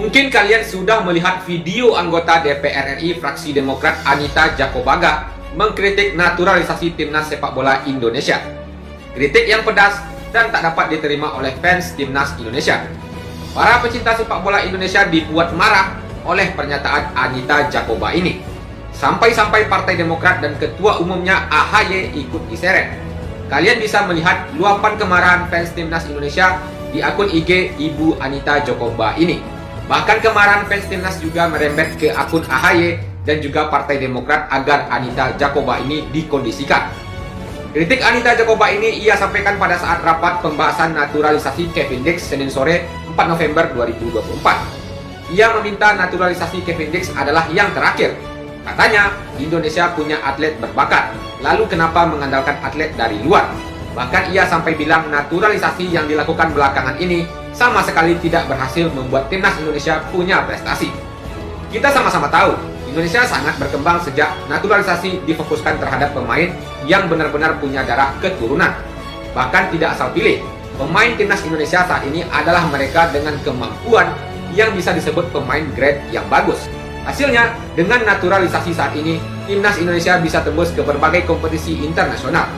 Mungkin kalian sudah melihat video anggota DPR RI fraksi Demokrat Anita Jakobaga mengkritik naturalisasi timnas sepak bola Indonesia. Kritik yang pedas dan tak dapat diterima oleh fans timnas Indonesia. Para pecinta sepak bola Indonesia dibuat marah oleh pernyataan Anita Jakoba ini. Sampai-sampai Partai Demokrat dan Ketua Umumnya AHY ikut diseret. Kalian bisa melihat luapan kemarahan fans timnas Indonesia di akun IG Ibu Anita Jakoba ini. Bahkan kemarahan fans timnas juga merembet ke akun AHY dan juga Partai Demokrat agar Anita Jakoba ini dikondisikan. Kritik Anita Jakoba ini ia sampaikan pada saat rapat pembahasan naturalisasi Kevin Dix Senin sore 4 November 2024. Ia meminta naturalisasi Kevin Dix adalah yang terakhir. Katanya, Indonesia punya atlet berbakat, lalu kenapa mengandalkan atlet dari luar? Bahkan ia sampai bilang naturalisasi yang dilakukan belakangan ini sama sekali tidak berhasil membuat timnas Indonesia punya prestasi. Kita sama-sama tahu, Indonesia sangat berkembang sejak naturalisasi difokuskan terhadap pemain yang benar-benar punya darah keturunan. Bahkan tidak asal pilih, pemain timnas Indonesia saat ini adalah mereka dengan kemampuan yang bisa disebut pemain grade yang bagus. Hasilnya, dengan naturalisasi saat ini, timnas Indonesia bisa tembus ke berbagai kompetisi internasional.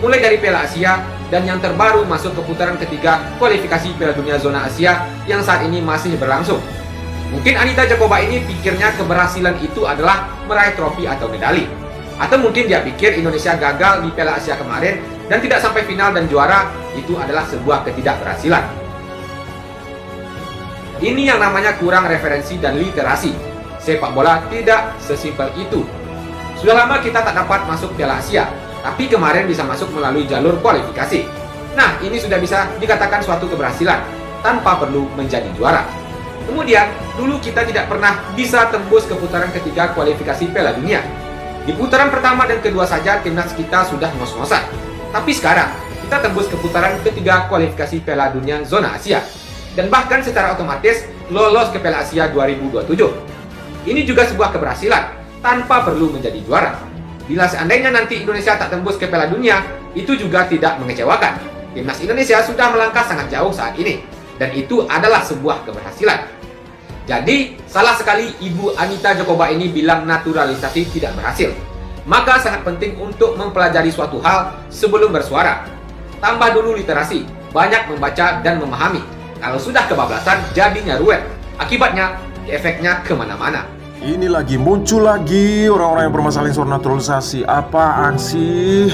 Mulai dari Piala Asia, dan yang terbaru masuk ke putaran ketiga kualifikasi Piala Dunia Zona Asia yang saat ini masih berlangsung. Mungkin Anita Jakoba ini pikirnya keberhasilan itu adalah meraih trofi atau medali. Atau mungkin dia pikir Indonesia gagal di Piala Asia kemarin dan tidak sampai final dan juara, itu adalah sebuah ketidakberhasilan. Ini yang namanya kurang referensi dan literasi. Sepak bola tidak sesimpel itu. Sudah lama kita tak dapat masuk Piala Asia, tapi kemarin bisa masuk melalui jalur kualifikasi. Nah, ini sudah bisa dikatakan suatu keberhasilan tanpa perlu menjadi juara. Kemudian, dulu kita tidak pernah bisa tembus ke putaran ketiga kualifikasi Piala Dunia. Di putaran pertama dan kedua saja timnas kita sudah ngos-ngosan. Tapi sekarang, kita tembus ke putaran ketiga kualifikasi Piala Dunia Zona Asia. Dan bahkan secara otomatis lolos ke Piala Asia 2027. Ini juga sebuah keberhasilan tanpa perlu menjadi juara. Bila seandainya nanti Indonesia tak tembus ke Piala Dunia, itu juga tidak mengecewakan. Timnas Indonesia sudah melangkah sangat jauh saat ini, dan itu adalah sebuah keberhasilan. Jadi, salah sekali Ibu Anita Jakoba ini bilang naturalisasi tidak berhasil. Maka sangat penting untuk mempelajari suatu hal sebelum bersuara. Tambah dulu literasi, banyak membaca dan memahami. Kalau sudah kebablasan, jadinya ruwet. Akibatnya, efeknya kemana-mana. Ini lagi muncul lagi orang-orang yang bermasalahin soal naturalisasi. Apaan sih?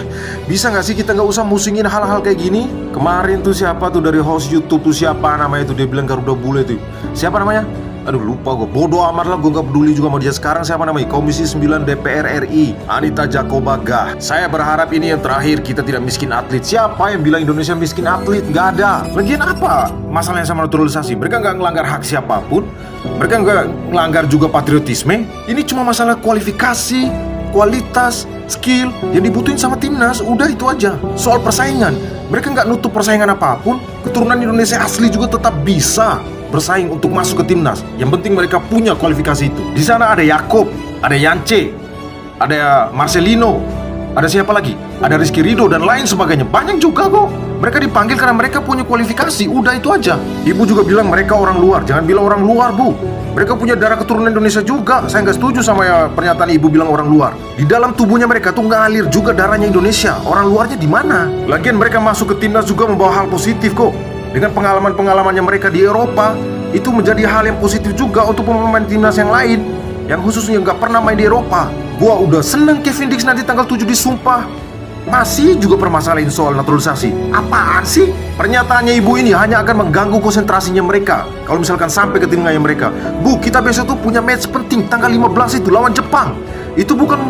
Bisa nggak sih kita nggak usah musingin hal-hal kayak gini? Kemarin tuh siapa tuh dari host YouTube tuh siapa namanya tuh, dia bilang Garuda Bule tuh. Siapa namanya? Aduh lupa gue, bodoh amat lah, gue gak peduli juga sama dia. Sekarang siapa namanya? Komisi 9 DPR RI, Anita Jakobaga. Saya berharap ini yang terakhir, kita tidak miskin atlet. Siapa yang bilang Indonesia miskin atlet? Gak ada. Lagian apa masalahnya sama naturalisasi? Mereka gak ngelanggar hak siapapun, mereka gak ngelanggar juga patriotisme. Ini cuma masalah kualifikasi, kualitas, skill yang dibutuhin sama timnas. Udah itu aja. Soal persaingan, mereka gak nutup persaingan apapun. Keturunan Indonesia asli juga tetap bisa bersaing untuk masuk ke timnas. Yang penting mereka punya kualifikasi itu. Di sana ada Yakob, ada Yance, ada Marcelino, ada siapa lagi? Ada Rizky Ridho dan lain sebagainya. Banyak juga kok. Mereka dipanggil karena mereka punya kualifikasi. Udah itu aja. Ibu juga bilang mereka orang luar. Jangan bilang orang luar, Bu. Mereka punya darah keturunan Indonesia juga. Saya nggak setuju sama ya pernyataan ibu bilang orang luar. Di dalam tubuhnya mereka tuh ngalir juga darahnya Indonesia. Orang luarnya di mana? Lagian mereka masuk ke timnas juga membawa hal positif kok. Dengan pengalaman-pengalamannya mereka di Eropa, itu menjadi hal yang positif juga untuk pemain timnas yang lain, yang khususnya nggak pernah main di Eropa. Gua udah seneng Kevin Dix nanti tanggal 7 disumpah. Masih juga permasalahan soal naturalisasi. Apaan sih? Pernyataannya ibu ini hanya akan mengganggu konsentrasinya mereka kalau misalkan sampai ke telinganya mereka. Bu, kita besok tuh punya match penting tanggal 15 itu lawan Jepang. Itu bukan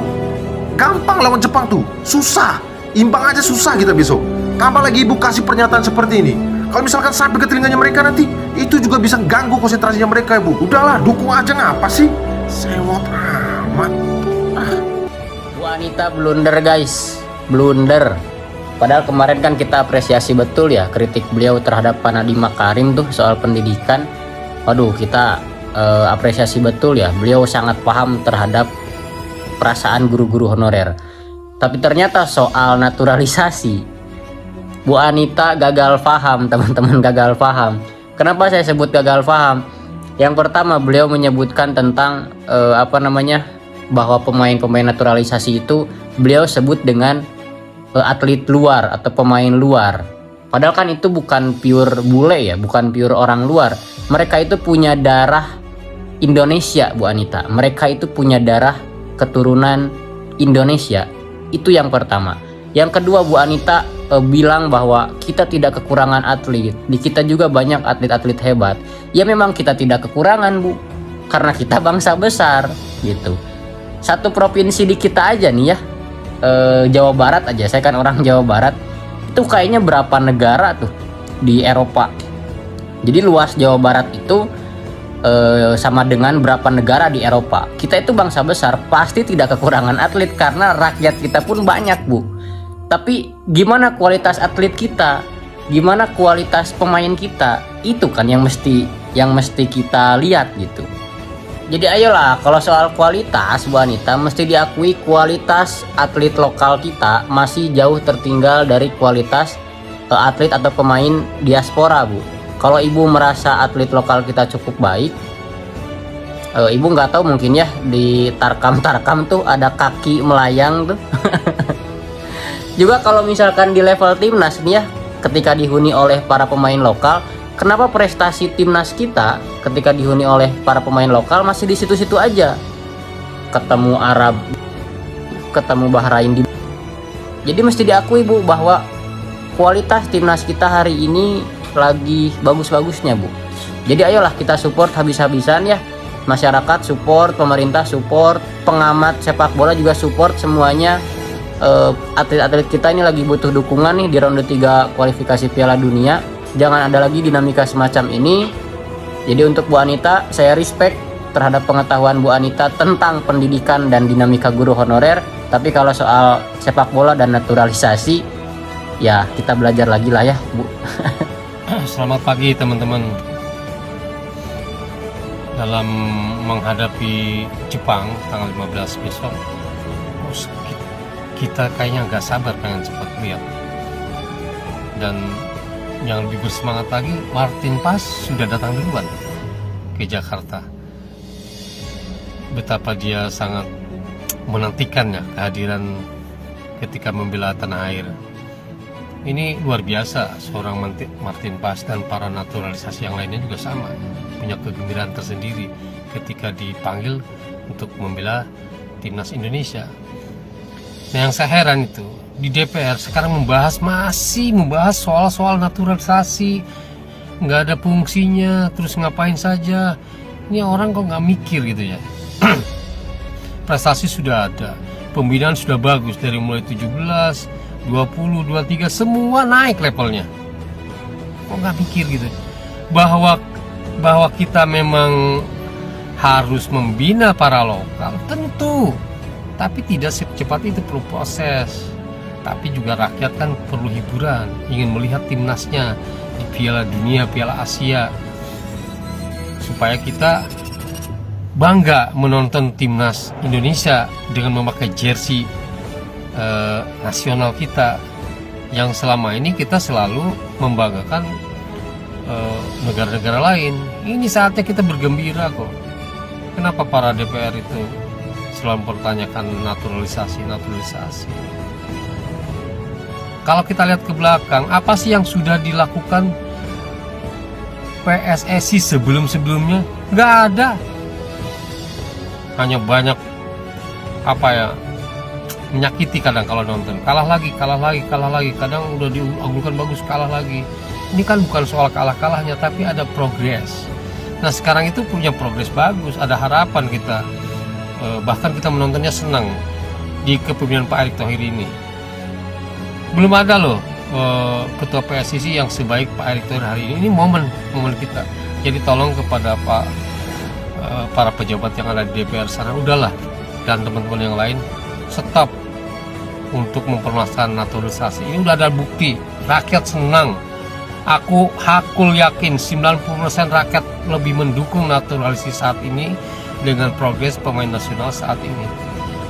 gampang lawan Jepang tuh. Susah. Imbang aja susah kita besok. Tambah lagi ibu kasih pernyataan seperti ini. Kalau misalkan sampai ke telinganya mereka nanti, itu juga bisa ganggu konsentrasinya mereka, Bu. Udahlah, dukung aja ngapa sih? Sewot amat. Bu Anita blunder guys, blunder. Padahal kemarin kan kita apresiasi betul ya kritik beliau terhadap Pak Nadiem Makarim tuh soal pendidikan. Waduh, kita apresiasi betul ya. Beliau sangat paham terhadap perasaan guru-guru honorer. Tapi ternyata soal naturalisasi, Bu Anita gagal paham, teman-teman, gagal paham. Kenapa saya sebut gagal paham? Yang pertama, beliau menyebutkan tentang bahwa pemain-pemain naturalisasi itu beliau sebut dengan atlet luar atau pemain luar. Padahal kan itu bukan pure bule ya, bukan pure orang luar. Mereka itu punya darah Indonesia, Bu Anita. Mereka itu punya darah keturunan Indonesia. Itu yang pertama. Yang kedua, Bu Anita bilang bahwa kita tidak kekurangan atlet. Di kita juga banyak atlet-atlet hebat. Ya memang kita tidak kekurangan, Bu. Karena kita bangsa besar gitu. Satu provinsi di kita aja nih ya, Jawa Barat aja, saya kan orang Jawa Barat, itu kayaknya berapa negara tuh di Eropa. Jadi luas Jawa Barat itu sama dengan berapa negara di Eropa. Kita itu bangsa besar, pasti tidak kekurangan atlet karena rakyat kita pun banyak, Bu. Tapi gimana kualitas atlet kita, gimana kualitas pemain kita, itu kan yang mesti kita lihat gitu. Jadi ayolah, kalau soal kualitas, Bu Anita, mesti diakui kualitas atlet lokal kita masih jauh tertinggal dari kualitas atlet atau pemain diaspora, Bu. Kalau Ibu merasa atlet lokal kita cukup baik, Ibu nggak tahu mungkin ya di Tarkam tuh ada kaki melayang tuh. Juga kalau misalkan di level timnas nih ya, ketika dihuni oleh para pemain lokal, kenapa prestasi timnas kita ketika dihuni oleh para pemain lokal masih di situ-situ aja? Ketemu Arab, ketemu Bahrain. Jadi mesti diakui, Bu, bahwa kualitas timnas kita hari ini lagi bagus-bagusnya, Bu. Jadi ayolah kita support habis-habisan ya. Masyarakat support, pemerintah support, pengamat sepak bola juga support, semuanya. Atlet-atlet kita ini lagi butuh dukungan nih di ronde 3 kualifikasi Piala Dunia. Jangan ada lagi dinamika semacam ini. Jadi untuk Bu Anita, saya respect terhadap pengetahuan Bu Anita tentang pendidikan dan dinamika guru honorer. Tapi kalau soal sepak bola dan naturalisasi, ya kita belajar lagi lah ya, Bu. Selamat pagi teman-teman. Dalam menghadapi Jepang tanggal 15 besok, kita kayaknya nggak sabar pengen cepat lihat. Dan yang lebih bersemangat lagi, Martin Paes sudah datang duluan ke Jakarta. Betapa dia sangat menantikannya kehadiran ketika membela tanah air. Ini luar biasa, seorang Martin Paes dan para naturalisasi yang lainnya juga sama, punya kegembiraan tersendiri ketika dipanggil untuk membela timnas Indonesia. Nah, yang saya heran itu di DPR sekarang masih membahas soal-soal naturalisasi, nggak ada fungsinya, terus ngapain saja. Ini orang kok nggak mikir gitu ya. Prestasi sudah ada, pembinaan sudah bagus dari mulai 17, 20, 23 semua naik levelnya. Kok nggak mikir gitu bahwa kita memang harus membina para lokal, tentu. Tapi tidak secepat itu, perlu proses. Tapi juga rakyat kan perlu hiburan, ingin melihat timnasnya di Piala Dunia, Piala Asia, supaya kita bangga menonton timnas Indonesia dengan memakai jersey nasional kita, yang selama ini kita selalu membanggakan negara-negara lain. Ini saatnya kita bergembira kok. Kenapa para DPR itu selalu mempertanyakan naturalisasi? Kalau kita lihat ke belakang, apa sih yang sudah dilakukan PSSI sebelum-sebelumnya? Nggak ada. Hanya banyak menyakiti kadang kalau nonton. Kalah lagi. Kadang udah diunggulkan bagus, kalah lagi. Ini kan bukan soal kalah-kalahnya, tapi ada progres. Nah, sekarang itu punya progres bagus, ada harapan kita. Bahkan kita menontonnya senang di kepemimpinan Pak Erick Thohir ini. Belum ada loh ketua PSSI yang sebaik Pak Erick Thohir hari ini. Ini momen kita. Jadi tolong kepada para pejabat yang ada di DPR sana, udahlah, dan teman-teman yang lain, stop untuk mempermasalahkan naturalisasi. Ini udah ada bukti, rakyat senang. Aku yakin 90% rakyat lebih mendukung naturalisasi saat ini dengan progres pemain nasional saat ini.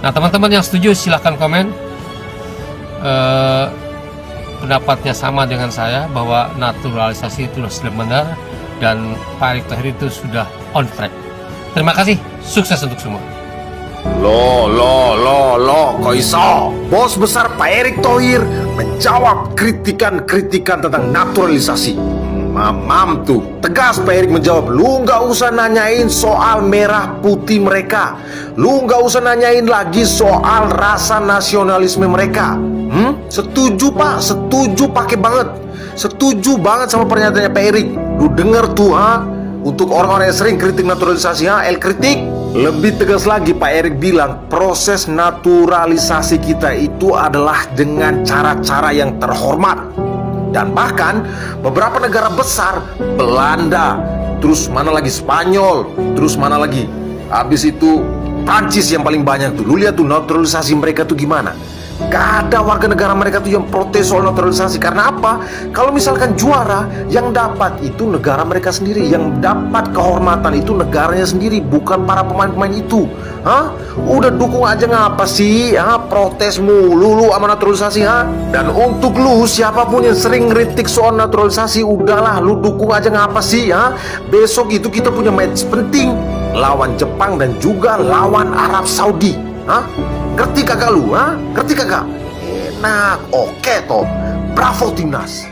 Nah, teman-teman yang setuju silahkan komen. Pendapatnya sama dengan saya bahwa naturalisasi itu sudah benar dan Pak Erick Thohir itu sudah on track. Terima kasih, sukses untuk semua. Loh, kok iso? Bos besar Pak Erick Thohir menjawab kritikan-kritikan tentang naturalisasi. Mamam tuh, tegas Pak Erick menjawab, lu nggak usah nanyain soal merah putih mereka, lu nggak usah nanyain lagi soal rasa nasionalisme mereka. Setuju Pak, setuju pakai banget, setuju banget sama pernyataannya Pak Erick. Lu denger tuh, untuk orang-orang yang sering kritik naturalisasi, El kritik. Lebih tegas lagi Pak Erick bilang, proses naturalisasi kita itu adalah dengan cara-cara yang terhormat. Dan bahkan beberapa negara besar, Belanda, terus mana lagi Spanyol, terus mana lagi, habis itu Prancis yang paling banyak tuh. Lu lihat tuh naturalisasi mereka tuh gimana. Gak ada warga negara mereka tuh yang protes soal naturalisasi. Karena apa? Kalau misalkan juara, yang dapat itu negara mereka sendiri, yang dapat kehormatan itu negaranya sendiri, bukan para pemain-pemain itu. Udah dukung aja ngapa sih? Protes mulu lu sama naturalisasi, Dan untuk lu, siapapun yang sering ngeritik soal naturalisasi, udahlah lu dukung aja ngapa sih? Besok itu kita punya match penting lawan Jepang dan juga lawan Arab Saudi. Ngerti kagak lu? Ngerti kagak? Enak, oke toh. Bravo timnas.